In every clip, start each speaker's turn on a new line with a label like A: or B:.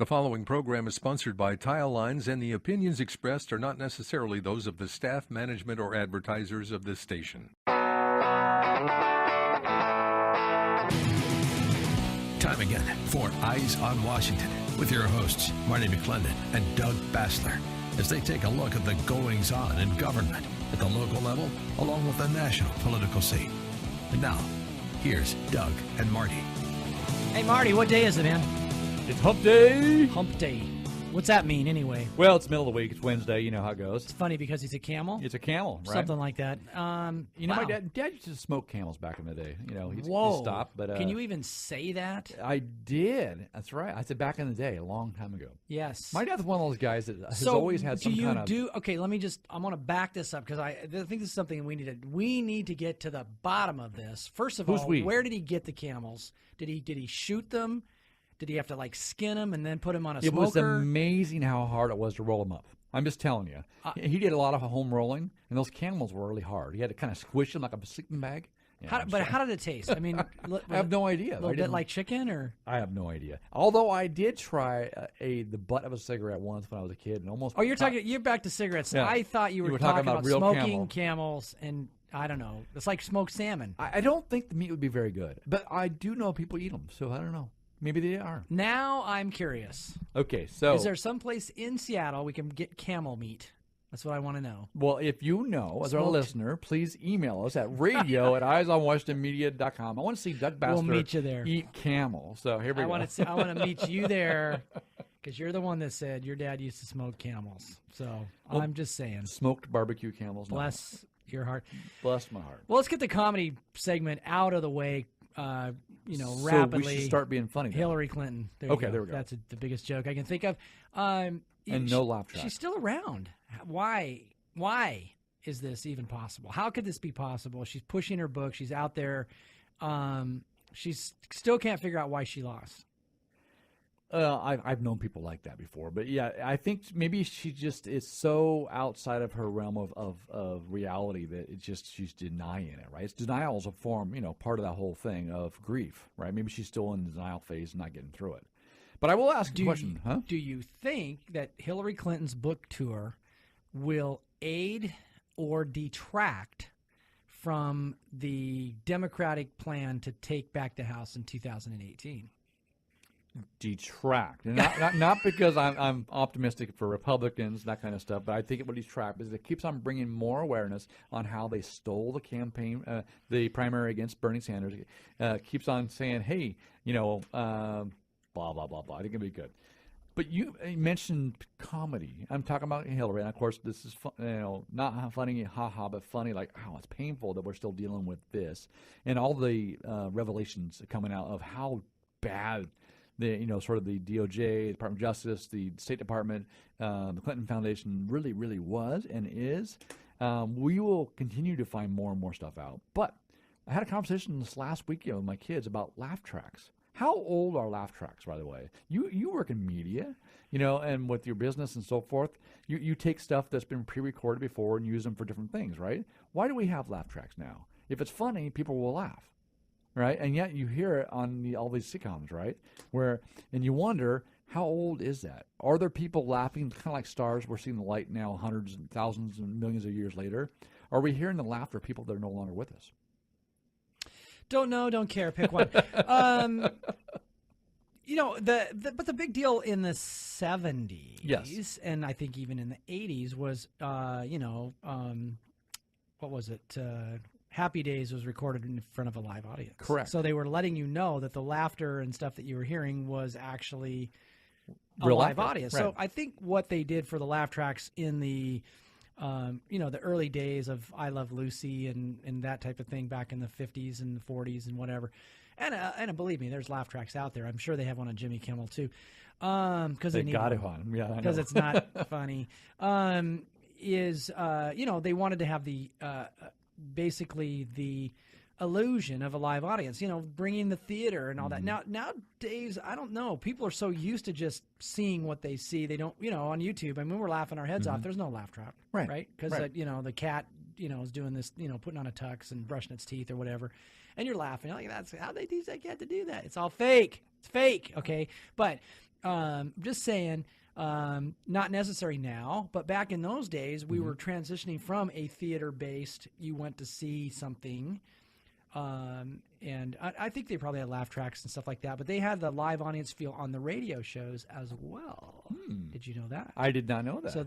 A: The following program is sponsored by Tile Lines, and the opinions expressed are not necessarily those of the staff, management, or advertisers of this station.
B: Time again for Eyes on Washington with your hosts, Marty McClendon and Doug Basler, as they take a look at the goings-on in government at the local level, along with the national political scene. And now, here's Doug and Marty.
C: Hey, Marty, what day is it, man?
D: It's Hump Day.
C: Hump Day. What's that mean, anyway?
D: Well, it's middle of the week. It's Wednesday. You know how it goes.
C: It's funny because he's a camel?
D: It's a camel, right?
C: Something like that.
D: You know, my dad used to smoke camels back in the day. You know, he stopped. But
C: can you even say that?
D: I did. That's right. I said back in the day, a long time ago.
C: Yes.
D: My dad's one of those guys that has always had some kind of...
C: Okay, let me just... I'm going to back this up because I think this is something we need to get to the bottom of this. First of all, where did he get the camels? Did he shoot them? Did he have to, like, skin them and then put them on a smoker?
D: It was amazing how hard it was to roll them up. I'm just telling you. He did a lot of home rolling, and those camels were really hard. He had to kind of squish them like a sleeping bag. Yeah,
C: how did it taste? I mean,
D: I have no idea.
C: A little bit like chicken, or
D: I have no idea. Although I did try the butt of a cigarette once when I was a kid, and almost.
C: Oh, you're back to cigarettes. Yeah. I thought you were talking about real smoking camels, and I don't know. It's like smoked salmon.
D: I don't think the meat would be very good, but I do know people eat them, so I don't know. Maybe they are.
C: Now I'm curious.
D: Okay, so
C: is there some place in Seattle we can get camel meat? That's what I want to know.
D: Well, if you know, as our listener, please email us at radio@eyesonwashingtonmedia.com. I want to see Doug Basler
C: we'll meet you there.
D: Eat camel. So here we go.
C: I want to meet you there because you're the one that said your dad used to smoke camels. So I'm just saying.
D: Smoked barbecue camels.
C: Bless your heart.
D: Bless my heart.
C: Well, let's get the comedy segment out of the way. Rapidly.
D: So we should start being funny.
C: Hillary Clinton. There we go. That's the biggest joke I can think of.
D: And no laugh track.
C: She's still around. Why is this even possible? How could this be possible? She's pushing her book. She's out there. She still can't figure out why she lost.
D: I've known people like that before, but yeah, I think maybe she just is so outside of her realm of reality that she's denying it, right? Denial is a form, part of that whole thing of grief, right? Maybe she's still in the denial phase and not getting through it. But I will ask a question,
C: Do you think that Hillary Clinton's book tour will aid or detract from the Democratic plan to take back the House in 2018?
D: Detract, and not because I'm optimistic for Republicans, that kind of stuff, but I think it would detract because it keeps on bringing more awareness on how they stole the campaign, the primary against Bernie Sanders. Keeps on saying, hey, blah blah blah blah. I think it'd be good. But you mentioned comedy. I'm talking about Hillary, and of course this is not funny, haha, but funny. Like, oh, it's painful that we're still dealing with this, and all the revelations coming out of how bad. Sort of the DOJ, the Department of Justice, the State Department, the Clinton Foundation really, really was and is. We will continue to find more and more stuff out. But I had a conversation this last weekend with my kids about laugh tracks. How old are laugh tracks, by the way? You work in media, and with your business and so forth, you take stuff that's been pre-recorded before and use them for different things, right? Why do we have laugh tracks now? If it's funny, people will laugh. Right, and yet you hear it on all these sitcoms, right? And you wonder, how old is that? Are there people laughing, kind of like stars? We're seeing the light now, hundreds and thousands and millions of years later. Are we hearing the laughter of people that are no longer with us?
C: Don't know, don't care. Pick one. But the big deal in the 70s,
D: yes,
C: and I think even in the 80s was, what was it? Happy Days was recorded in front of a live audience.
D: Correct.
C: So they were letting you know that the laughter and stuff that you were hearing was actually a
D: real
C: live
D: laughter.
C: audience.
D: Right.
C: So I think what they did for the laugh tracks in the, the early days of I Love Lucy and that type of thing back in the 50s and the 40s and whatever. And believe me, there's laugh tracks out there. I'm sure they have one on Jimmy Kimmel too. Because
D: they got it on. Yeah,
C: because it's not funny. They wanted to have the basically the illusion of a live audience, bringing the theater and all that. Nowadays, I don't know. People are so used to just seeing what they see. They don't, on YouTube. I mean, we're laughing our heads off. There's no laugh track, right? Because the cat, is doing this, putting on a tux and brushing its teeth or whatever, and you're laughing. You're like, that's how they teach that cat to do that. It's all fake. It's fake, okay? But Just saying, not necessary now, but back in those days, we were transitioning from a theater-based, you went to see something, and I think they probably had laugh tracks and stuff like that, but they had the live audience feel on the radio shows as well. Did you know that?
D: I did not know that.
C: So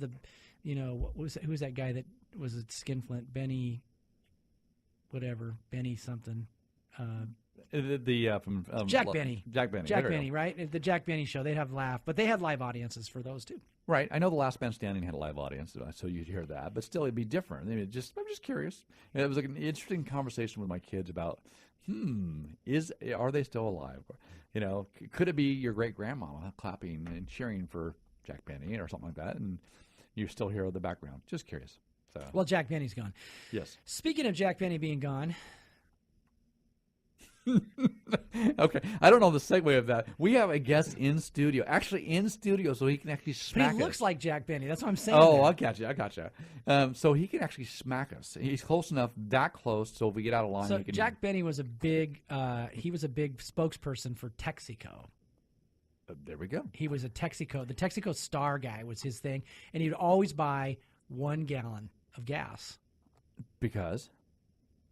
C: who's that guy that was at Skinflint? Benny something.
D: From
C: Jack Benny.
D: Jack Benny.
C: Jack Benny, right? The Jack Benny show. They'd have laugh, but they had live audiences for those too.
D: Right. I know the Last Man Standing had a live audience, so you'd hear that, but still it'd be different. I'm just curious. It was like an interesting conversation with my kids about, are they still alive? Could it be your great grandmama clapping and cheering for Jack Benny or something like that, and you still hear the background? Just curious. So.
C: Well, Jack Benny's gone.
D: Yes.
C: Speaking of Jack Benny being gone.
D: Okay, I don't know the segue of that. We have a guest in studio, so he can actually smack us.
C: But he looks like Jack Benny. That's what I'm saying.
D: Oh, I got you. So he can actually smack us. He's close enough, that close, so if we get out of line,
C: so
D: he can.
C: Jack Benny was a big spokesperson for Texaco.
D: There we go.
C: He was a Texaco. The Texaco Star guy was his thing, and he'd always buy 1 gallon of gas.
D: Because?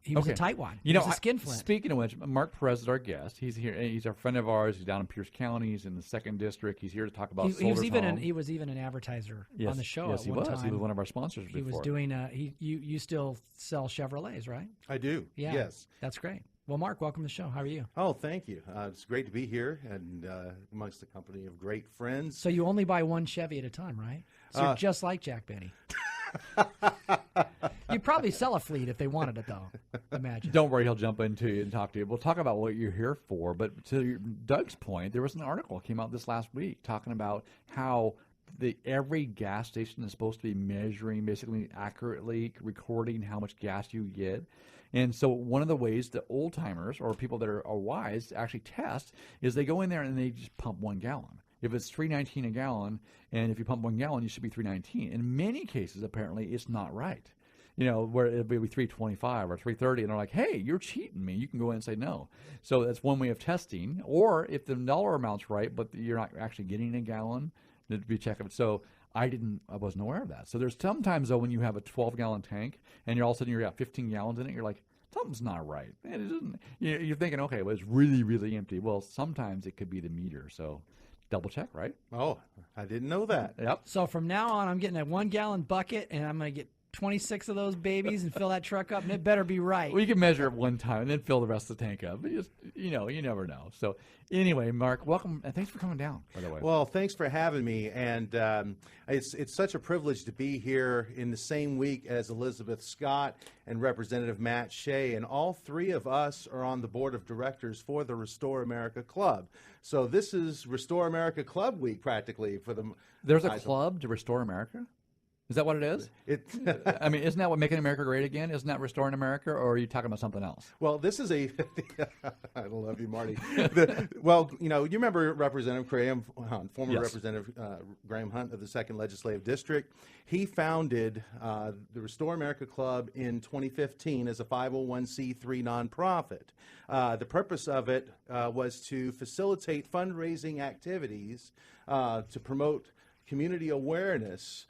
C: He was a tightwad. He was a skinflint.
D: Speaking of which, Marc Perez is our guest. He's here. He's a friend of ours. He's down in Pierce County. He's in the 2nd District. He's here to talk about
C: he was even an advertiser on the show.
D: Yes,
C: at one
D: he was.
C: time.
D: He was one of our sponsors before.
C: He was doing. You still sell Chevrolets, right?
E: I do.
C: Yeah.
E: Yes.
C: That's great. Well, Mark, welcome to the show. How are you?
E: Oh, thank you. It's great to be here and amongst a company of great friends.
C: So you only buy 1 Chevy at a time, right? So you're just like Jack Benny. You'd probably sell a fleet if they wanted it, though. Imagine.
D: Don't worry, he'll jump into you and talk to you. We'll talk about what you're here for. But to Doug's point, there was an article that came out this last week talking about how every gas station is supposed to be measuring, basically accurately recording how much gas you get. And so one of the ways that old timers or people that are wise actually test is they go in there and they just pump 1 gallon. If it's $3.19 a gallon, and if you pump 1 gallon, you should be $3.19. In many cases, apparently, it's not right. Where it'll be $3.25 or $3.30, and they're like, "Hey, you're cheating me." You can go in and say no. So that's one way of testing. Or if the dollar amount's right, but you're not actually getting a gallon, it'd be check it. So I wasn't aware of that. So there's sometimes though when you have a 12-gallon tank and you're all of a sudden you've got 15 gallons in it, you're like, something's not right. And it isn't. You're thinking, okay, well, it's really, really empty. Well, sometimes it could be the meter. So. Double check, right?
E: Oh, I didn't know that.
D: Yep.
C: So from now on, I'm getting a 1 gallon bucket, and I'm going to get 26 of those babies and fill that truck up, and it better be right.
D: Well, you can measure it one time and then fill the rest of the tank up. But just, you never know. So anyway, Mark, welcome, and thanks for coming down, by the way.
E: Well, thanks for having me, and it's such a privilege to be here in the same week as Elizabeth Scott and Representative Matt Shea, and all 3 of us are on the board of directors for the Restore America Club. So this is Restore America Club Week, practically, for the.
D: There's a club to restore America? Is that what it is? I mean, isn't that what Making America Great Again? Isn't that Restoring America, or are you talking about something else?
E: Well, this is I love you, Marty. You remember Representative Graham Hunt, former
D: Yes.
E: Representative Graham Hunt of the 2nd Legislative District. He founded the Restore America Club in 2015 as a 501c3 nonprofit. The purpose of it was to facilitate fundraising activities to promote community awareness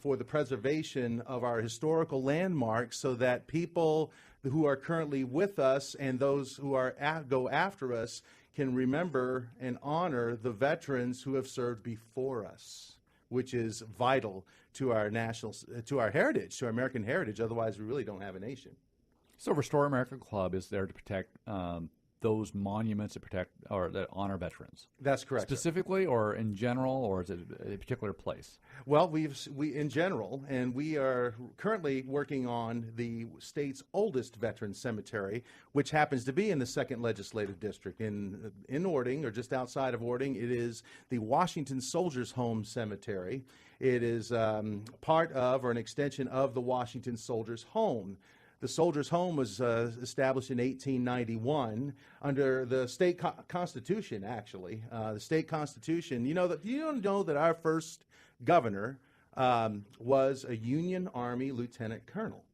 E: for the preservation of our historical landmarks so that people who are currently with us and those who go after us can remember and honor the veterans who have served before us, which is vital to our heritage, to our American heritage. Otherwise, we really don't have a nation.
D: So Restore America Club is there to protect those monuments that protect or that honor veterans.
E: That's correct.
D: Specifically, or in general, or is it a particular place?
E: Well, we in general, and we are currently working on the state's oldest veteran cemetery, which happens to be in the 2nd Legislative District in Orting, or just outside of Orting. It is the Washington Soldiers' Home Cemetery. It is part of or an extension of the Washington Soldiers' Home. The Soldiers' Home was established in 1891 under the state constitution, actually. The state constitution, you know that our first governor was a Union Army lieutenant colonel.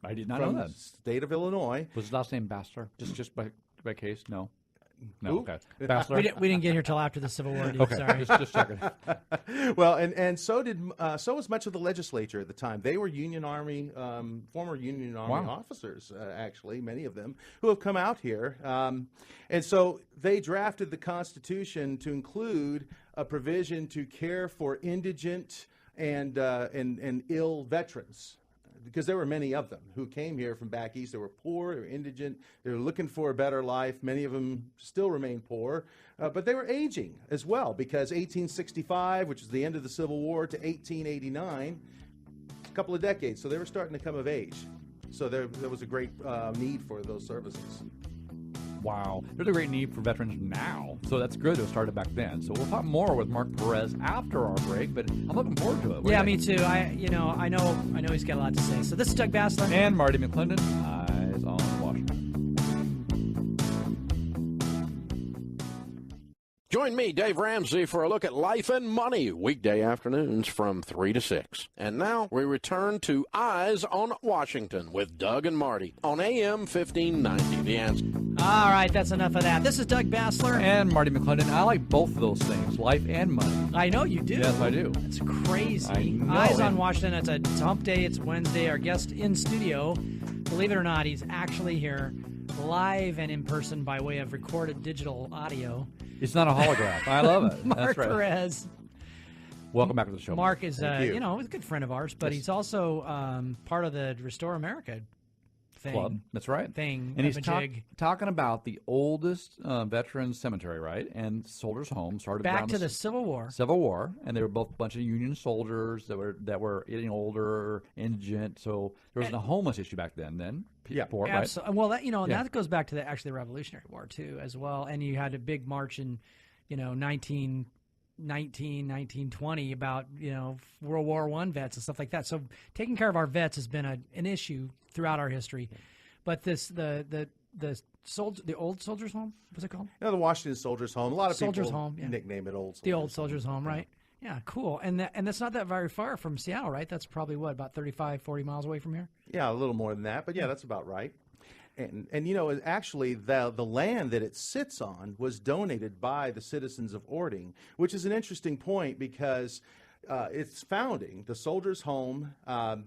D: I did not
E: from
D: know that.
E: the state of Illinois.
D: Was his last name Basler? Just by case? No. No,
E: Who?
D: okay. Basler?
C: We didn't get here till after the Civil War, dude.
D: Okay,
C: Sorry.
D: just checking.
E: Well, and so was much of the legislature at the time. They were Union Army, former Union Army
D: Wow.
E: officers, actually, many of them, who have come out here. And so they drafted the Constitution to include a provision to care for indigent and ill veterans, because there were many of them who came here from back east. They were poor, they were indigent, they were looking for a better life. Many of them still remain poor, but they were aging as well, because 1865, which is the end of the Civil War, to 1889, a couple of decades. So they were starting to come of age. So there was a great need for those services.
D: Wow. There's a great need for veterans now. So that's good. It was started back then. So we'll talk more with Marc Perez after our break, but I'm looking forward to it. What do
C: Yeah,
D: you
C: me
D: think?
C: too. I know he's got a lot to say. So this is Doug Basler.
D: And Marty McClendon, Eyes on Washington.
F: Join me, Dave Ramsey, for a look at life and money, weekday afternoons from 3 to 6. And now we return to Eyes on Washington with Doug and Marty on AM 1590. The Answer.
C: All right, that's enough of that. This is Doug Basler.
D: And Marty McClendon. I like both of those things, life and money.
C: I know you do.
D: Yes, I do.
C: It's crazy.
D: I know.
C: Eyes on Washington. It's a hump day. It's Wednesday. Our guest in studio, believe it or not, he's actually here live and in person by way of recorded digital audio.
D: It's not a holograph. I love it.
C: Marc
D: That's right.
C: Perez.
D: Welcome back to the show.
C: Mark is,
E: Thank you.
C: he's a good friend of ours, but he's also part of the Restore America thing.
D: Club. That's right.
C: And
D: he's
C: jig.
D: talking about the oldest veterans cemetery, right? And Soldiers' Home started
C: Back
D: around
C: to the Civil War.
D: Civil War, and they were both a bunch of Union soldiers that were getting older, indigent. So there was a homeless issue back then. Poor, right?
C: Absolutely. Well, that
D: Yeah.
C: that goes back to the Revolutionary War too, as well. And you had a big march in, 1920 about World War I vets and stuff like that. So taking care of our vets has been an issue throughout our history. But the old Soldiers' Home, what's it called?
E: The Washington Soldiers' Home. A lot of
C: Soldiers'
E: people
C: Home, yeah.
E: nickname it Old Soldiers'
C: The old Soldiers' Home, right? Yeah, cool. And that's not that very far from Seattle, right? That's probably about 35, 40 miles away from here.
E: Yeah, a little more than that, but yeah, that's about right. And actually, the land that it sits on was donated by the citizens of Orting, which is an interesting point because its founding, the Soldiers' Home,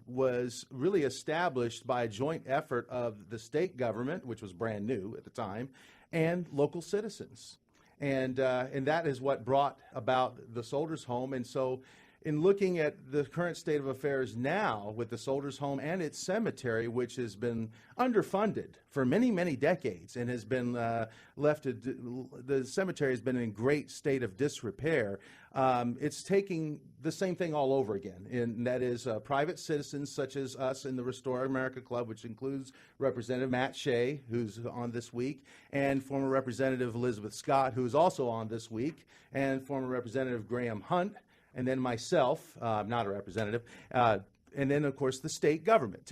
E: was really established by a joint effort of the state government, which was brand new at the time, and local citizens. And that is what brought about the Soldiers' Home. And so in looking at the current state of affairs now with the Soldiers' Home and its cemetery, which has been underfunded for many, many decades and has been the cemetery has been in great state of disrepair, it's taking the same thing all over again. And that is private citizens such as us in the Restore America Club, which includes Representative Matt Shea, who's on this week, and former Representative Elizabeth Scott, who's also on this week, and former Representative Graham Hunt, and then myself, not a representative, and then, of course, the state government,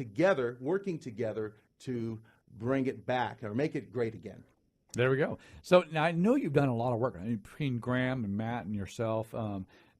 E: working together to bring it back or make it great again.
D: There we go. So now I know you've done a lot of work between Graham and Matt and yourself.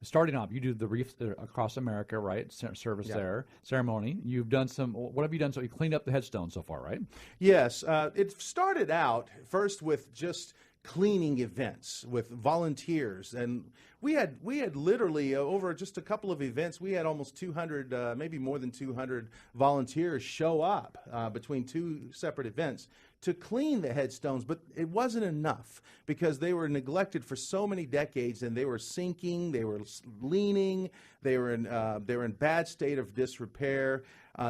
D: Starting off, you do the Reef across America, right? Service there, ceremony. You've done what have you done? So you cleaned up the headstone so far, right?
E: Yes. It started out first with just cleaning events with volunteers, and we had literally over just a couple of events, we had almost 200, maybe more than 200 volunteers show up between two separate events to clean the headstones. But it wasn't enough because they were neglected for so many decades, and they were sinking, they were leaning, they were in bad state of disrepair.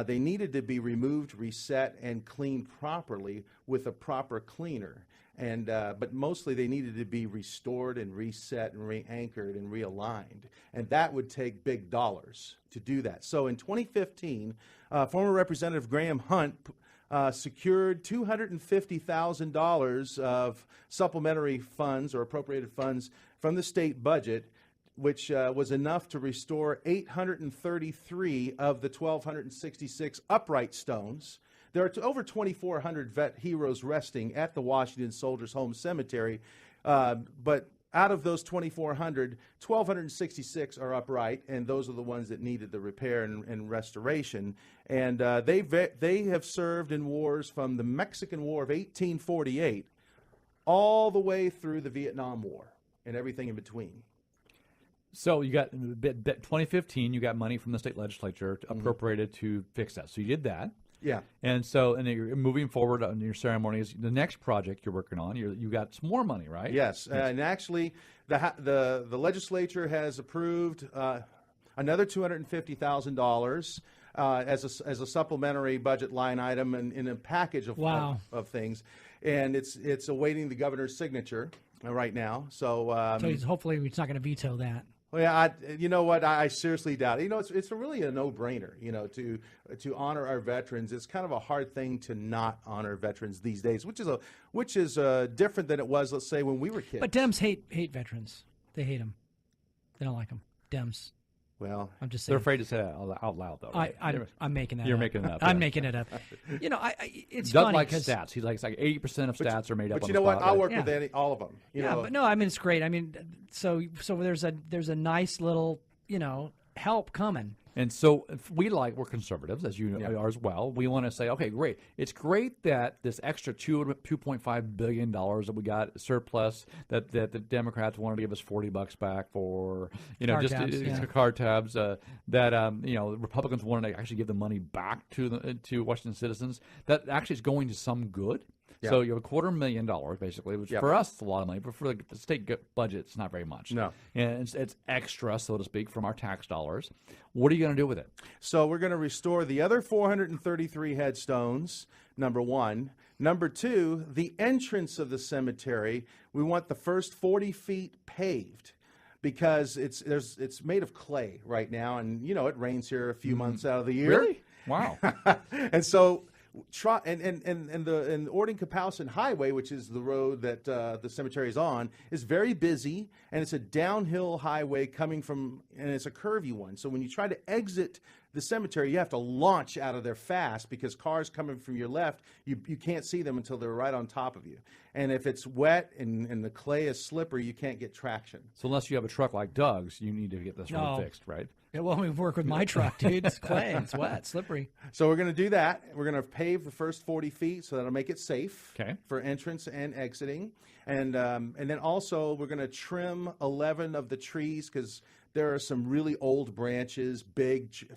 E: They needed to be removed, reset, and cleaned properly with a proper cleaner. And but mostly they needed to be restored and reset and re-anchored and realigned, and that would take big dollars to do that. So in 2015, former Representative Graham Hunt secured $250,000 of supplementary funds or appropriated funds from the state budget, which was enough to restore 833 of the 1,266 upright stones. There are over 2,400 vet heroes resting at the Washington Soldiers' Home Cemetery, but out of those 2,400, 1,266 are upright, and those are the ones that needed the repair and restoration. And they have served in wars from the Mexican War of 1848 all the way through the Vietnam War and everything in between.
D: So you got 2015. You got money from the state legislature appropriated to fix that. So you did that.
E: Yeah.
D: And so, and you're moving forward on your ceremonies. The next project you're working on, you got some more money, right?
E: Yes. And actually, the legislature has approved another $250,000 as a supplementary budget line item in a package of things, and it's awaiting the governor's signature right now. So
C: hopefully he's not going to veto that.
E: Well, yeah, you know what? I seriously doubt it. You know, it's really a no-brainer. You know, to honor our veterans. It's kind of a hard thing to not honor veterans these days, which is different than it was, let's say, when we were kids.
C: But Dems hate veterans. They hate them. They don't like them. Dems.
E: Well,
C: I'm just saying.
D: They're afraid to say that out loud, though. Right?
C: I'm making that.
D: You're
C: up.
D: making that up.
C: I'm
D: yeah.
C: making it up. You know, it's
D: Doug
C: funny
D: likes
C: because
D: stats. He likes like 80% of stats are made up.
E: But
D: on
E: you
D: the
E: know what?
D: spot,
E: I'll
D: right?
E: work with all of them. You know?
C: But no, I mean it's great. I mean, so there's a nice little help coming.
D: And so we're conservatives, as you are as well. We want to say, okay, great. It's great that this extra $2.5 billion that we got surplus that the Democrats wanted to give us $40 back for, car tabs. Republicans wanted to actually give the money back to Washington citizens. That actually is going to some good. Yeah. So you have $250,000 basically, which for us is a lot of money, but for the state budget, it's not very much.
E: No,
D: and it's extra, so to speak, from our tax dollars. What are you going to do with it?
E: So we're going to restore the other 433 headstones. Number one. Number two, the entrance of the cemetery. We want the first 40 feet paved, because it's made of clay right now, and it rains here a few months out of the year.
D: Really? Wow.
E: And so. And the Orting-Kapowson Highway, which is the road that the cemetery is on, is very busy, and it's a downhill highway coming from, and it's a curvy one. So when you try to exit the cemetery, you have to launch out of there fast, because cars coming from your left, you can't see them until they're right on top of you. And if it's wet and the clay is slippery, you can't get traction.
D: So unless you have a truck like Doug's, you need to get this road fixed, right?
C: Yeah, well, we work with my truck, dude. It's clay. It's wet, slippery.
E: So we're going to do that. We're going to pave the first 40 feet, so that'll make it safe for entrance and exiting. And then also we're going to trim 11 of the trees, because there are some really old branches,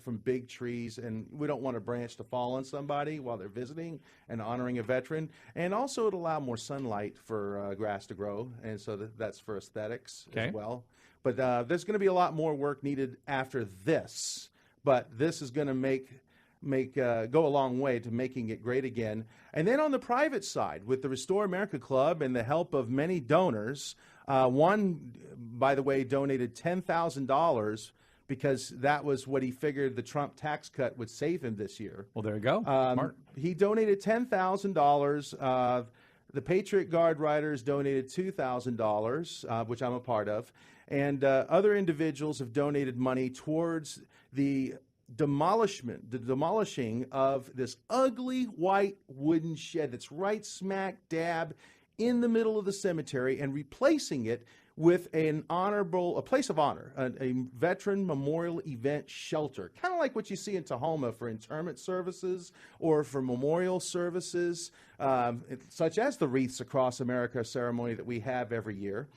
E: from big trees, and we don't want a branch to fall on somebody while they're visiting and honoring a veteran. And also it'll allow more sunlight for grass to grow, and so that's for aesthetics as well. But there's going to be a lot more work needed after this. But this is going to go a long way to making it great again. And then on the private side, with the Restore America Club and the help of many donors, one, by the way, donated $10,000 because that was what he figured the Trump tax cut would save him this year.
D: Well, there you go. Smart.
E: He donated $10,000. The Patriot Guard Riders donated $2,000, which I'm a part of. And other individuals have donated money towards the demolishing of this ugly white wooden shed that's right smack dab in the middle of the cemetery, and replacing it with a place of honor, a veteran memorial event shelter, kind of like what you see in Tahoma for interment services or for memorial services, such as the Wreaths Across America ceremony that we have every year.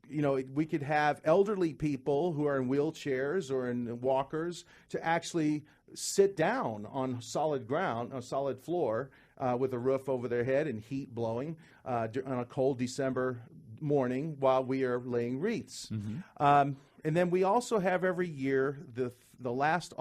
E: We could have elderly people who are in wheelchairs or in walkers to actually sit down on solid ground, a solid floor, with a roof over their head and heat blowing on a cold December morning while we are laying wreaths. Mm-hmm. And then we also have every year the last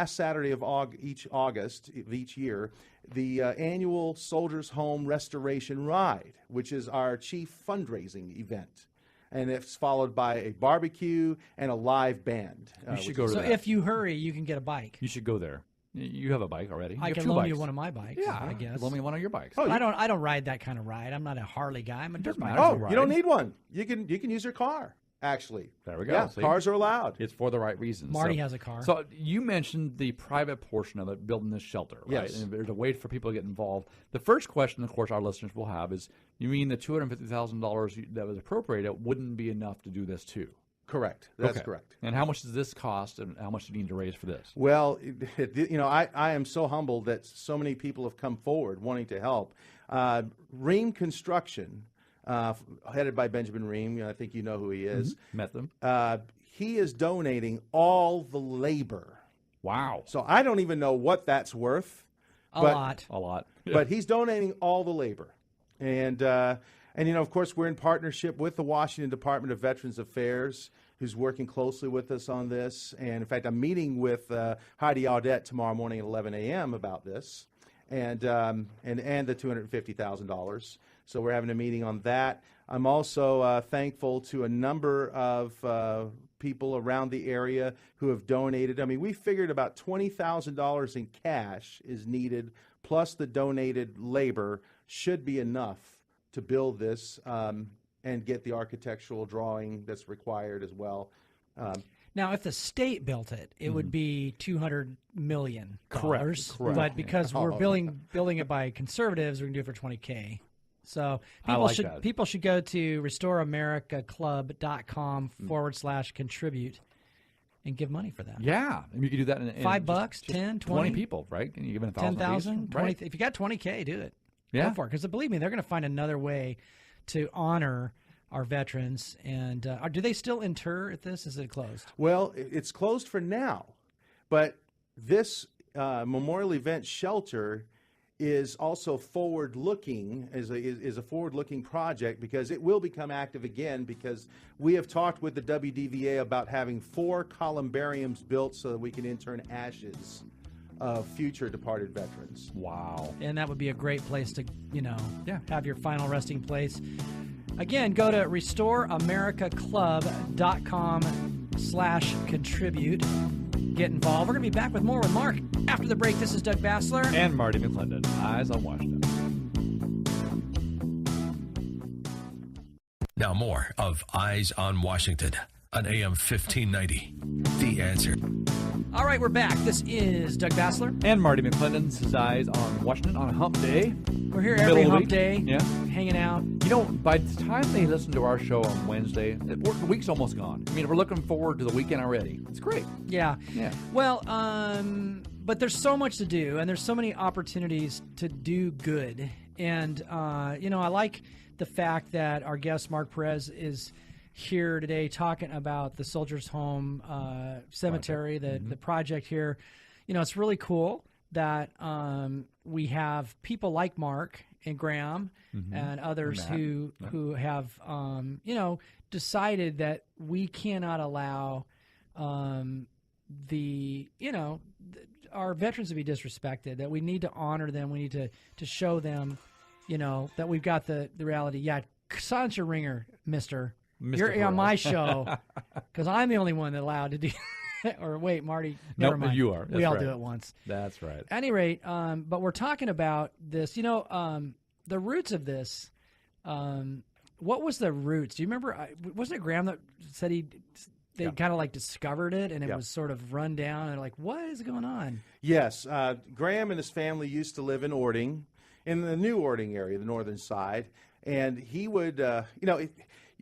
E: Saturday of each August of each year, the annual Soldiers Home Restoration Ride, which is our chief fundraising event. And it's followed by a barbecue and a live band.
D: You should go to that.
C: So if you hurry, you can get a bike.
D: You should go there. You have a bike already.
C: I can loan you one of my bikes.
D: Yeah,
C: I guess.
D: Loan me one of your bikes.
C: I don't ride that kind of ride. I'm not a Harley guy. I'm a dirt bike.
E: Oh, you don't need one. You can use your car. Actually,
D: there we go.
E: Yeah, cars are allowed.
D: It's for the right reasons.
C: Marty has a car.
D: So you mentioned the private portion of it, building this shelter, right?
E: Yes.
D: And there's a way for people to get involved. The first question, of course, our listeners will have is: you mean the $250,000 that was appropriated wouldn't be enough to do this too?
E: Correct. That's
D: Okay.
E: correct.
D: And how much does this cost, and how much do you need to raise for this?
E: Well, I am so humbled that so many people have come forward wanting to help. Ream Construction, headed by Benjamin Ream, I think you know who he is.
D: Met them.
E: He is donating all the labor.
D: Wow.
E: So I don't even know what that's worth.
C: A lot.
D: A lot.
E: But he's donating all the labor. And of course, we're in partnership with the Washington Department of Veterans Affairs, who's working closely with us on this. And in fact, I'm meeting with Heidi Audette tomorrow morning at 11 a.m. about this, and the $250,000. So we're having a meeting on that. I'm also thankful to a number of people around the area who have donated. I mean, we figured about $20,000 in cash is needed, plus the donated labor should be enough to build this and get the architectural drawing that's required as well.
C: Now, if the state built it, it would be $200 million.
D: Correct.
C: But because we're building it by conservatives, we can do it for $20K. So people should go to restoreamericaclub.com/contribute and give money for that.
D: Yeah, and you can do that in
C: $5, 10, 20
D: people, right? And you give them
C: 10,000, 20.
D: right?
C: If you got $20K, do it.
D: Yeah.
C: Go for it. Because believe me, they're going to find another way to honor our veterans. And do they still inter at this? Is it closed?
E: Well, it's closed for now, but this memorial event shelter is also forward-looking, is a forward-looking project, because it will become active again, because we have talked with the WDVA about having 4 columbariums built so that we can intern ashes of future departed veterans.
D: Wow.
C: And that would be a great place to, have your final resting place. Again, go to restoreamericaclub.com/contribute. Get involved. We're going to be back with more with Mark after the break. This is Doug Basler
D: and Marty McClendon. Eyes on Washington.
B: Now more of Eyes on Washington on AM 1590. The Answer.
C: All right, we're back. This is Doug Basler
D: and Marty McClendon. This is Eyes on Washington on a hump day.
C: We're here every hump day,
D: hanging out. By the time they listen to our show on Wednesday, the week's almost gone. I mean, we're looking forward to the weekend already. It's great.
C: Yeah. Well, but there's so much to do, and there's so many opportunities to do good. And, I like the fact that our guest, Marc Perez, is here today talking about the Soldiers Home Cemetery, the project here. It's really cool that we have people like Mark and Graham and others who have decided that we cannot allow our veterans to be disrespected, that we need to honor them, we need to show them that we've got the reality. Yeah, silence your ringer, Mr. You're
D: Perez.
C: on my show because I'm the only one allowed to do or wait, Marty, never mind.
D: You are.
C: We all do it once.
D: That's right.
C: At any rate, but we're talking about this. The roots of this. What was the roots? Do you remember? Wasn't it Graham that said they kind of like discovered it and it was sort of run down and like, what is going on?
E: Yes, Graham and his family used to live in Orting, in the new Orting area, the northern side, and he would,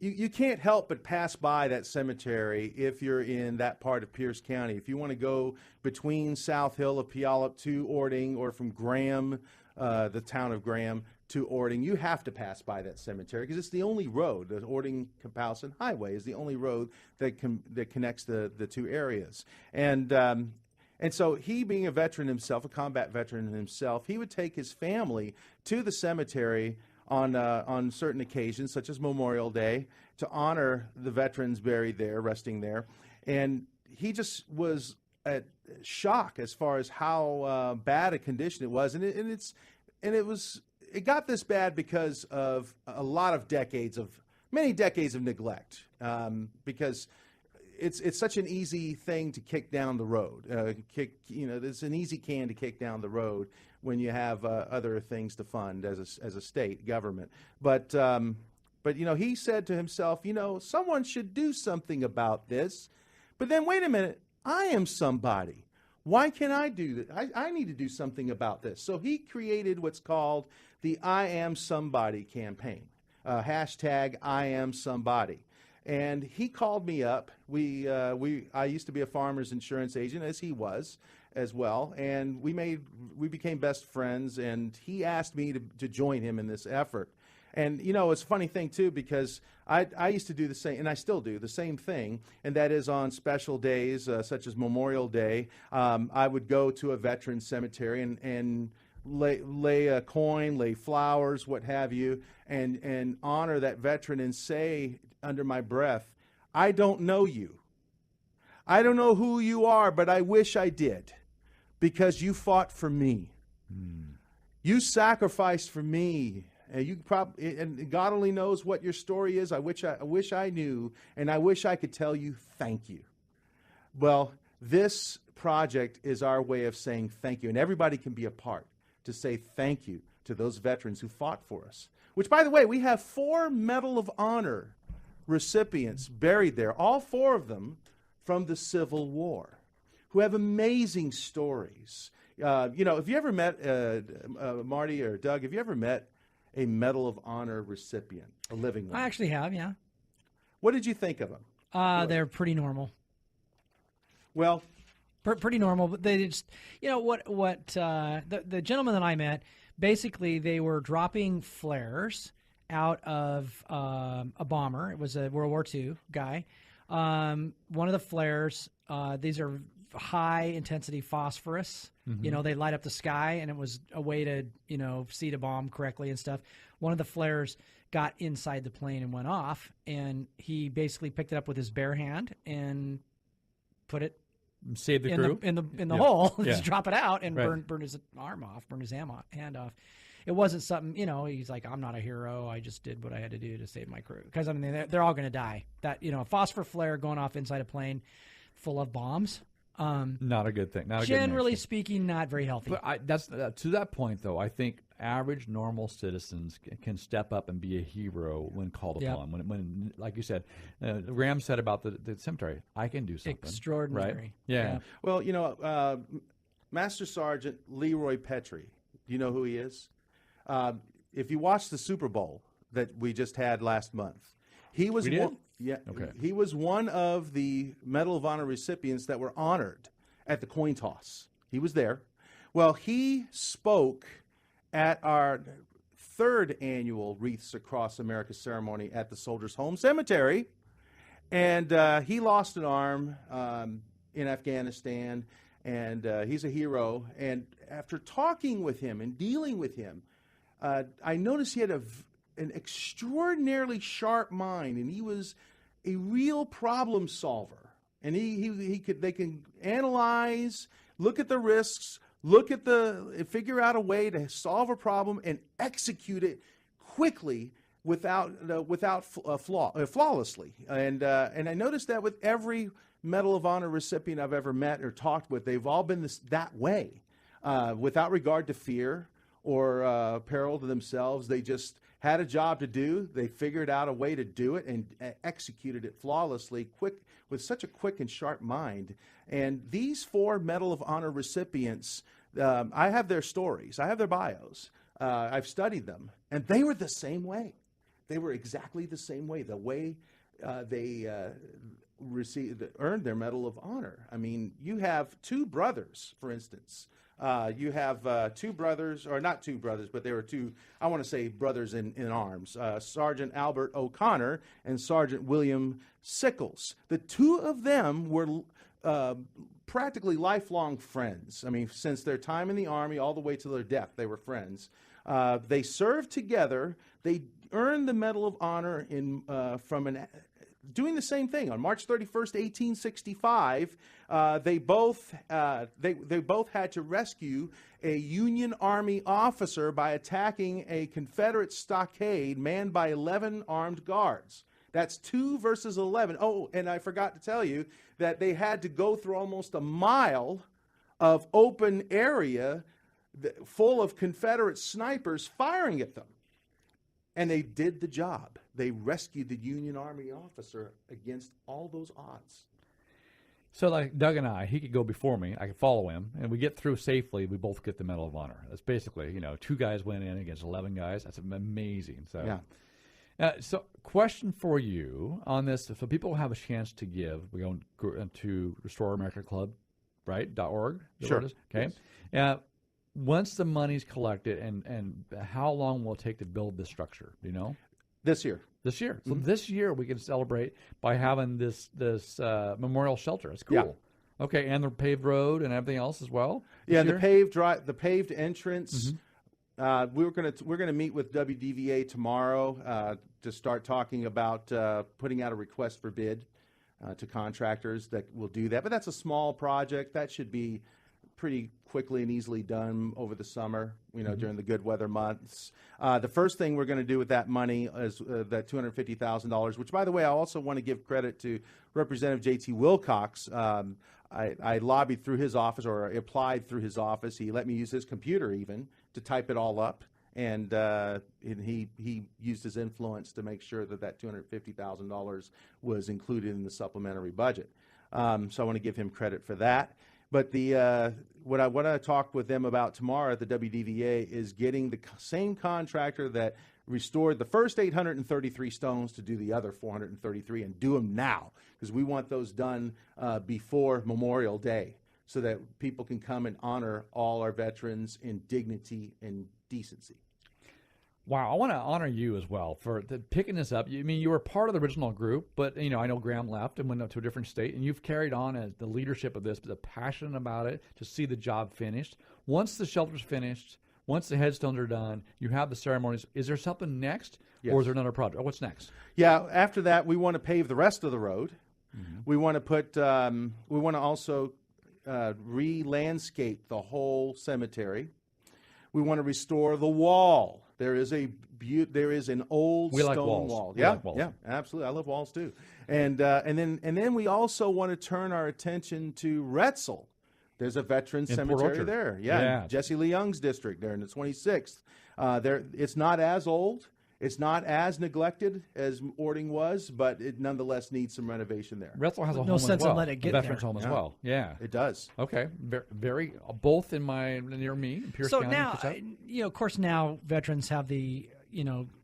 E: You can't help but pass by that cemetery if you're in that part of Pierce County. If you want to go between South Hill of Puyallup to Orting, or from Graham, the town of Graham, to Orting, you have to pass by that cemetery because it's the only road. The Orting-Kapowson Highway is the only road that connects the two areas. And so he, being a veteran himself, a combat veteran himself, he would take his family to the cemetery on certain occasions, such as Memorial Day, to honor the veterans buried there, resting there. And he just was at shock as far as how bad a condition it was. And it got this bad because of many decades of neglect, because it's such an easy thing to kick down the road. It's an easy can to kick down the road when you have other things to fund as a state government. But he said to himself, someone should do something about this. But then wait a minute, I am somebody. Why can't I do that? I need to do something about this. So he created what's called the I Am Somebody campaign, hashtag I Am Somebody. And he called me up. I used to be a farmer's insurance agent, as he was as well, and we became best friends. And he asked me to join him in this effort. And it's a funny thing too, because I used to do the same, and I still do the same thing, and that is on special days such as Memorial Day. I would go to a veteran cemetery and lay a coin, lay flowers, what have you, and honor that veteran and say under my breath, I don't know you. I don't know who you are, but I wish I did, because you fought for me. You sacrificed for me. And God only knows what your story is. I wish I knew, and I wish I could tell you thank you. Well, this project is our way of saying thank you, and everybody can be a part to say thank you to those veterans who fought for us. Which, by the way, we have 4 Medal of Honor recipients buried there, all 4 of them from the Civil War, who have amazing stories. Have you ever met, Marty or Doug, have you ever met a Medal of Honor recipient, a living one?
C: I actually have, yeah.
E: What did you think of them?
C: They're pretty normal.
E: Well,
C: pretty normal, but they just, the gentleman that I met, basically they were dropping flares out of a bomber. It was a World War II guy. One of the flares, these are high-intensity phosphorus.
D: Mm-hmm.
C: They light up the sky, and it was a way to, seed a bomb correctly and stuff. One of the flares got inside the plane and went off, and he basically picked it up with his bare hand and put it
D: Save the crew
C: in the hole.
D: Yeah.
C: Just drop it out and
D: Right.
C: burn his arm off, burn his hand off. It wasn't something, he's like, I'm not a hero. I just did what I had to do to save my crew. Because, they're all going to die. That, a phosphor flare going off inside a plane full of bombs.
D: Not a good thing. Not a
C: Generally
D: good
C: speaking, not very healthy.
D: But that's to that point, though. I think average, normal citizens can step up and be a hero when called
C: Yep.
D: upon. When, like you said, Graham said about the cemetery, I can do something.
C: Extraordinary.
D: Right? Yeah.
E: well, Master Sergeant Leroy Petrie, do you know who he is? If you watched the Super Bowl that we just had last month, he was
D: We did?
E: one. Yeah,
D: Okay.
E: He was one of the Medal of Honor recipients that were honored at the coin toss. He was there. Well, he spoke at our 3rd annual Wreaths Across America ceremony at the Soldiers' Home Cemetery, and he lost an arm in Afghanistan, and he's a hero. And after talking with him and dealing with him, I noticed he had an extraordinarily sharp mind, and he was a real problem solver. And they can analyze, look at the risks, figure out a way to solve a problem and execute it quickly flawlessly. And I noticed that with every Medal of Honor recipient I've ever met or talked with, they've all been that way, without regard to fear or peril to themselves. They just had a job to do. They figured out a way to do it and executed it flawlessly, with such a quick and sharp mind. And these 4 Medal of Honor recipients, I have their stories. I have their bios. I've studied them, and they were the same way. They were exactly the same way. The way they earned their Medal of Honor. I mean, you have 2 brothers, for instance. You have 2 brothers, or not 2 brothers, but they were 2, I want to say brothers in arms, Sergeant Albert O'Connor and Sergeant William Sickles. The 2 of them were practically lifelong friends. I mean, since their time in the Army all the way to their death, they were friends. They served together. They earned the Medal of Honor doing the same thing. On March 31st, 1865, they both had to rescue a Union Army officer by attacking a Confederate stockade manned by 11 armed guards. That's 2 versus 11. Oh, and I forgot to tell you that they had to go through almost a mile of open area full of Confederate snipers firing at them. And they did the job. They rescued the Union Army officer against all those odds.
D: So like Doug and I, he could go before me, I could follow him, and we get through safely, we both get the Medal of Honor. That's basically, 2 guys went in against 11 guys. That's amazing. So,
E: yeah.
D: So, question for you on this: so people have a chance to give. We go to Restore America Club, right? .org.
E: Sure.
D: Okay. Once the money's collected, and how long will it take to build this structure? Do you know?
E: This year.
D: This year. So this year we can celebrate by having this memorial shelter. It's cool.
E: Yeah.
D: Okay, and the paved road and everything else as well.
E: Yeah, the paved entrance. We're gonna meet with WDVA tomorrow to start talking about putting out a request for bid to contractors that will do that. But that's a small project that should be pretty quickly and easily done over the summer, during the good weather months. The first thing we're going to do with that money is that $250,000, which, by the way, I also want to give credit to Representative J.T. Wilcox. I lobbied through his office, or applied through his office. He let me use his computer even to type it all up. And he used his influence to make sure that $250,000 was included in the supplementary budget. So I want to give him credit for that. But what I want to talk with them about tomorrow at the WDVA is getting the same contractor that restored the first 833 stones to do the other 433 and do them now, because we want those done before Memorial Day so that people can come and honor all our veterans in dignity and decency.
D: Wow, I want to honor you as well for picking this up. You were part of the original group, but I know Graham left and went up to a different state, and you've carried on as the leadership of this, but passionate about it to see the job finished. Once the shelter's finished, once the headstones are done, you have the ceremonies. Is there something next, or is there another project? What's next?
E: Yeah, after that, we want to pave the rest of the road. We want to put. We want to also re-landscape the whole cemetery. We want to restore the wall. There is an old stone wall.
D: Yeah, like walls.
E: Yeah, absolutely. I love walls too. And then we also want to turn our attention to Retzel. There's a veteran cemetery there. Yeah, Jesse Lee Young's district there in the 26th. It's not as old. It's not as neglected as Orting was, but it nonetheless needs some renovation there.
D: Retzel has a home
C: no sense
D: as well.
C: in letting it get
D: a veteran's
C: there.
D: home as well. Yeah,
E: it does.
D: Okay, very both near me in Pierce County.
C: So now, of course, now veterans have the,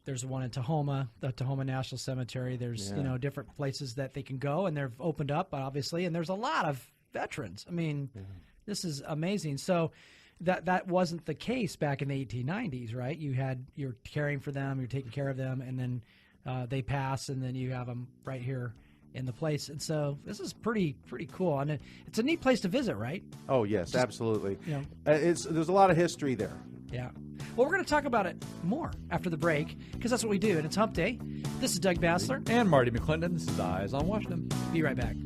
C: there's one in Tahoma, the Tahoma National Cemetery. There's different places that they can go, and they've opened up obviously, and there's a lot of veterans. This is amazing. So that wasn't the case back in the 1890s, right? You're caring for them, you're taking care of them, and then they pass, and then you have them right here in the place. And so this is pretty cool, and it's a neat place to visit, right?
E: Oh yes, absolutely. There's a lot of history there.
C: Yeah. Well, we're going to talk about it more after the break, because that's what we do, and it's Hump Day. This is Doug Basler
D: and Marty McClendon. This is Eyes on Washington.
C: Be right back.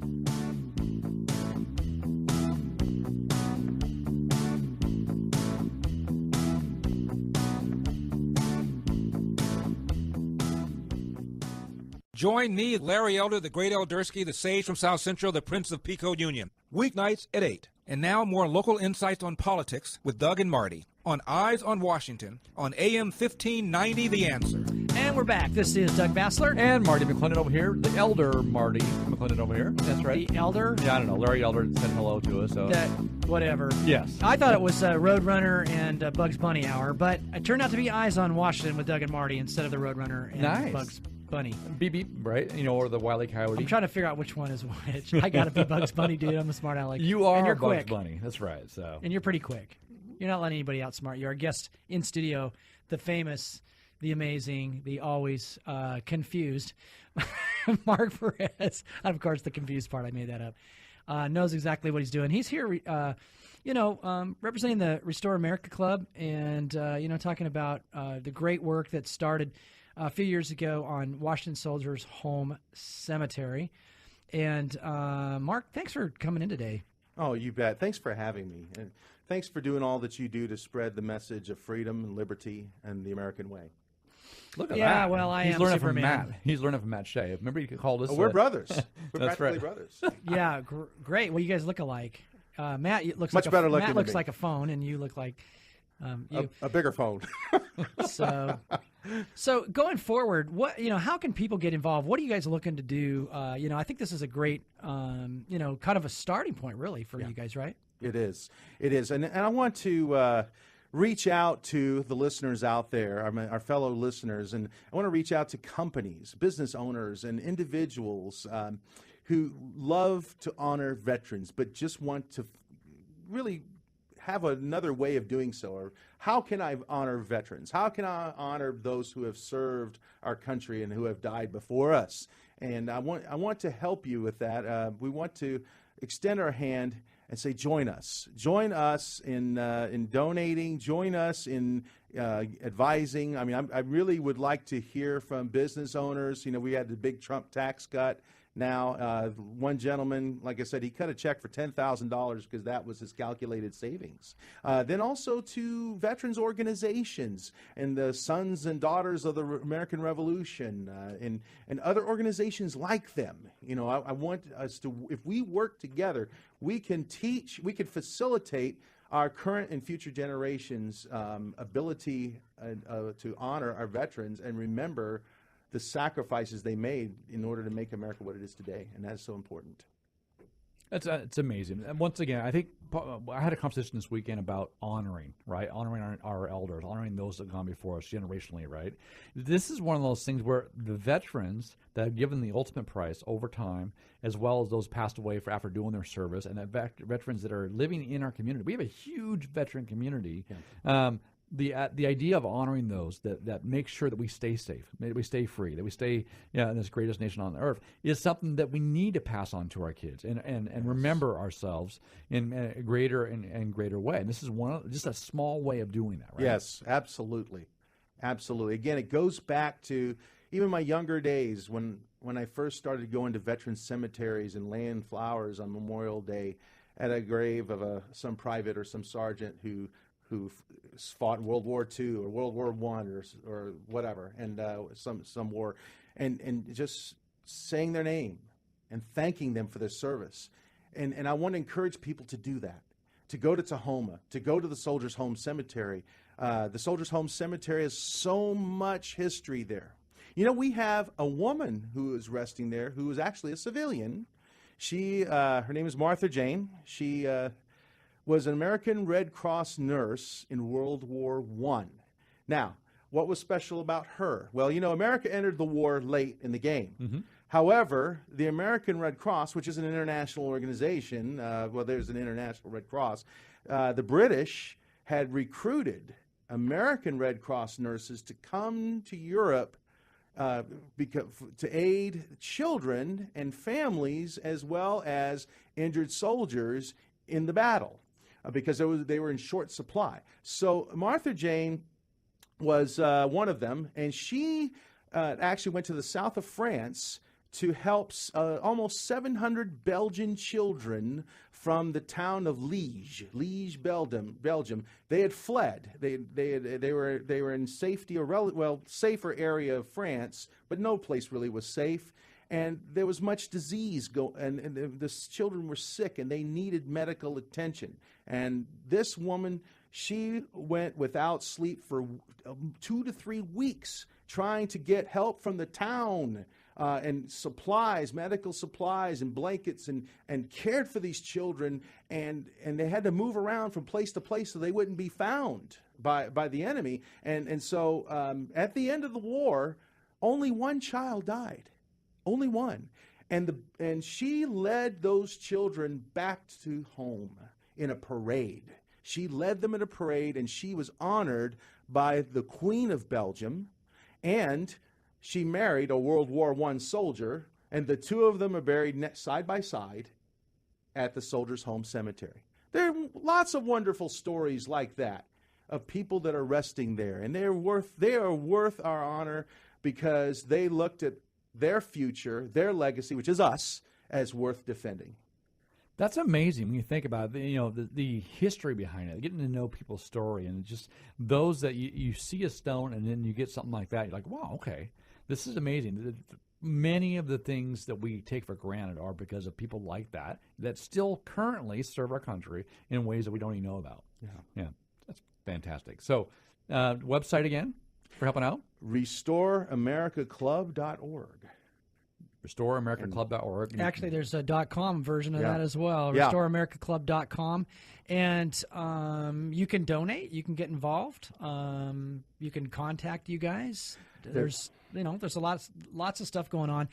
G: Join me, Larry Elder, the great Eldersky, the sage from South Central, the Prince of Pico Union. Weeknights at 8. And now more local insights on politics with Doug and Marty on Eyes on Washington on AM 1590 The Answer.
C: And we're back. This is Doug Basler.
D: And Marty McClendon over here. The elder Marty McClendon over here. That's right.
C: The elder?
D: Yeah, I don't know. Larry Elder said hello to us. So.
C: Whatever.
D: Yes.
C: I thought it was Roadrunner and Bugs Bunny Hour, but it turned out to be Eyes on Washington with Doug and Marty instead of the Roadrunner and Bugs Bunny.
D: Beep beep, right? Or the Wile E. Coyote.
C: I'm trying to figure out which one is which. I got to be Bugs Bunny, dude. I'm a smart aleck.
D: You are
C: and you're
D: Bugs
C: quick.
D: Bunny. That's right. So.
C: And you're pretty quick. You're not letting anybody outsmart you. Our guest in studio, the famous, the amazing, the always confused, Marc Perez. Of course, the confused part, I made that up. Knows exactly what he's doing. He's here, representing the Restore America Club and, talking about the great work that started a few years ago on Washington Soldiers' Home Cemetery. And, Marc, thanks for coming in today.
E: Oh, you bet. Thanks for having me. And thanks for doing all that you do to spread the message of freedom and liberty and the American way.
D: Look at that.
C: Yeah, well, He's
D: am learning
C: Superman.
D: From Matt. He's learning from Matt Shea. Remember, you called us.
E: We're brothers. We're
D: That's
E: practically
D: right.
E: brothers.
C: Yeah, great. Well, you guys look alike. Matt looks
E: much better looking.
C: Matt
E: than
C: looks
E: me.
C: like a phone, and you look like
E: a bigger phone.
C: So going forward, how can people get involved? What are you guys looking to do? I think this is a great, kind of a starting point, really, for you guys, right?
E: It is, and I want to reach out to the listeners out there, our fellow listeners, and I want to reach out to companies, business owners, and individuals who love to honor veterans, but just want to really have another way of doing so. Or how can I honor veterans? How can I honor those who have served our country and who have died before us? And I want to help you with that. We want to extend our hand and say, join us. Join us in donating. Join us in advising. I mean, I really would like to hear from business owners. You know, we had the big Trump tax cut. Now, one gentleman, like I said, he cut a check for $10,000 because that was his calculated savings. Then also to veterans organizations and the Sons and Daughters of the American Revolution and other organizations like them. You know, I want us to, if we work together, we can teach, we can facilitate our current and future generations' ability to honor our veterans and remember the sacrifices they made in order to make America what it is today, and that's so important.
D: It's amazing. And once again, I think I had a conversation this weekend about honoring, right? Honoring our elders, honoring those that have gone before us generationally, right? This is one of those things where the veterans that have given the ultimate price over time, as well as those passed away after doing their service, and the veterans that are living in our community. We have a huge veteran community. Yeah. The idea of honoring those that makes sure that we stay safe, that we stay free, that we stay in this greatest nation on earth is something that we need to pass on to our kids and remember ourselves in a greater and greater way. And this is just a small way of doing that, right?
E: Yes, absolutely. Absolutely. Again, it goes back to even my younger days when I first started going to veteran cemeteries and laying flowers on Memorial Day at a grave of some private or some sergeant who fought in World War II or World War I or whatever, and some war, and just saying their name and thanking them for their service. And I want to encourage people to do that, to go to Tahoma, to go to the Soldiers' Home Cemetery. The Soldiers' Home Cemetery has so much history there. You know, we have a woman who is resting there who is actually a civilian. Her name is Martha Jane. She was an American Red Cross nurse in World War I. Now, what was special about her? Well, you know, America entered the war late in the game. Mm-hmm. However, the American Red Cross, which is an international organization, there's an International Red Cross, the British had recruited American Red Cross nurses to come to Europe to aid children and families as well as injured soldiers in the battle. Because they were in short supply. So Martha Jane was one of them, and she actually went to the south of France to help almost 700 Belgian children from the town of Liege, Belgium. They had fled. They were in safety or safer area of France, but no place really was safe. And there was much disease and the children were sick and they needed medical attention. And this woman, she went without sleep for 2 to 3 weeks trying to get help from the town and supplies, medical supplies and blankets and cared for these children. And they had to move around from place to place so they wouldn't be found by the enemy. And so at the end of the war, only one child died. Only one. And she led those children back to home in a parade. She led them in a parade, and she was honored by the Queen of Belgium, and she married a World War I soldier, and the two of them are buried side by side at the Soldiers' Home Cemetery. There are lots of wonderful stories like that of people that are resting there, and they are worth our honor because they looked at their future, their legacy, which is us, as worth defending.
D: That's amazing when you think about it, you know, the history behind it, getting to know people's story, and just those that you see a stone and then you get something like that, you're like, wow, okay, this is amazing. Many of the things that we take for granted are because of people like that still currently serve our country in ways that we don't even know about. Yeah, that's fantastic. So, website again for helping out?
E: RestoreAmericaClub.org.
D: RestoreAmericaClub.org.
C: Actually, there's a .com version of
E: Yeah.
C: that as well.
E: Yeah.
C: RestoreAmericaClub.com, and you can donate. You can get involved. You can contact you guys. There's there's lots of stuff going on.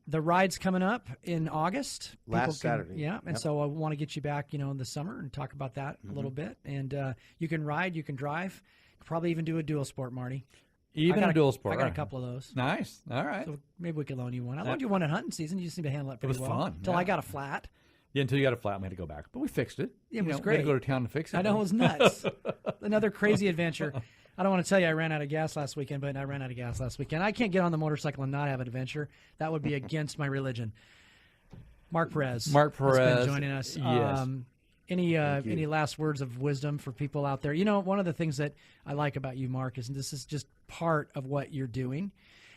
C: The ride's coming up in August.
E: Saturday.
C: Yeah, and so I want to get you back, in the summer and talk about that a little bit. And you can ride, you can drive, probably even do a dual sport, Marty.
D: Even a dual sport.
C: I got a couple of those.
D: Nice. All right.
C: So maybe we could loan you one. I loaned you one in hunting season. You just seem to handle it pretty
D: was
C: well.
D: fun,
C: Until
D: yeah.
C: I got a flat.
D: Yeah, until you got a flat, we had to go back. But we fixed it.
C: Yeah, it was
D: We
C: great.
D: had to go to town to fix it.
C: I know, it was nuts. Another crazy adventure. I don't want to tell you I ran out of gas last weekend, but I ran out of gas last weekend. I can't get on the motorcycle and not have an adventure. That would be against my religion. Marc Perez.
D: Marc
C: has
D: Perez.
C: been joining us.
D: Yes.
C: Any last words of wisdom for people out there? One of the things that I like about you, Mark, is this is just part of what you're doing.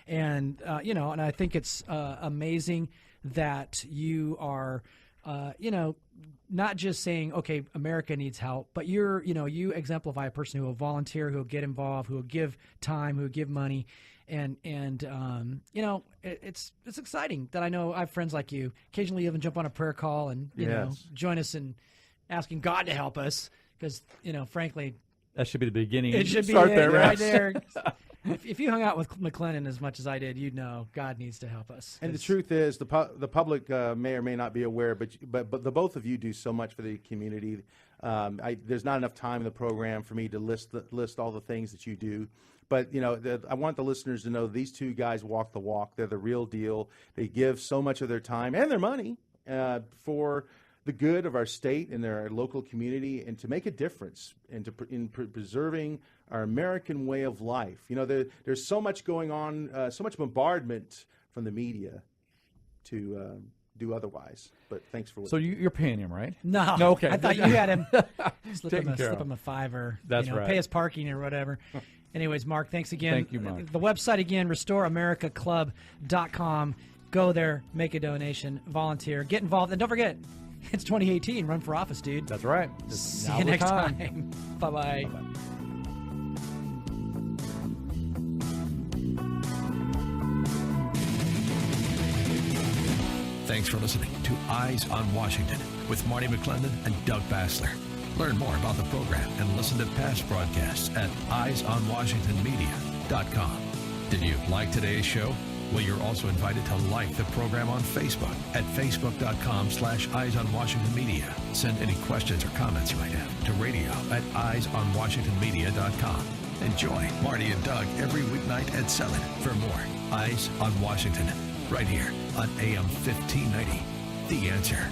C: And, and I think it's amazing that you are, not just saying, okay, America needs help, but you exemplify a person who will volunteer, who will get involved, who will give time, who will give money. And it's exciting that I know I have friends like you. Occasionally you even jump on a prayer call and, join us in asking God to help us because, frankly,
D: that should be the beginning.
C: It should be
D: Start
C: it,
D: there,
C: right there. If you hung out with McClendon as much as I did, you'd know God needs to help us.
E: And the truth is, the public may or may not be aware, but the both of you do so much for the community. There's not enough time in the program for me to list all the things that you do. But I want the listeners to know these two guys walk the walk. They're the real deal. They give so much of their time and their money for the good of our state and our local community, and to make a difference in preserving our American way of life. There's so much going on, so much bombardment from the media to do otherwise. But thanks for listening.
D: So you're paying him, right?
C: No.
D: Okay.
C: I thought you had him slip
D: Taken
C: him
D: care of.
C: a $5.
D: That's right.
C: Pay his parking or whatever. Anyways, Mark, thanks again.
D: Thank you, Mark.
C: The website again, RestoreAmericaClub.com. Go there, make a donation, volunteer, get involved, and don't forget, it's 2018. Run for office, dude.
D: That's right.
C: See you next time. Bye-bye.
B: Thanks for listening to Eyes on Washington with Marty McClendon and Doug Basler. Learn more about the program and listen to past broadcasts at eyesonwashingtonmedia.com. Did you like today's show? Well, you're also invited to like the program on Facebook at facebook.com/eyesonwashingtonmedia. Send any questions or comments you might have to radio@eyesonwashingtonmedia.com. Enjoy Marty and Doug every weeknight at 7 for more Eyes on Washington right here on AM 1590. The Answer.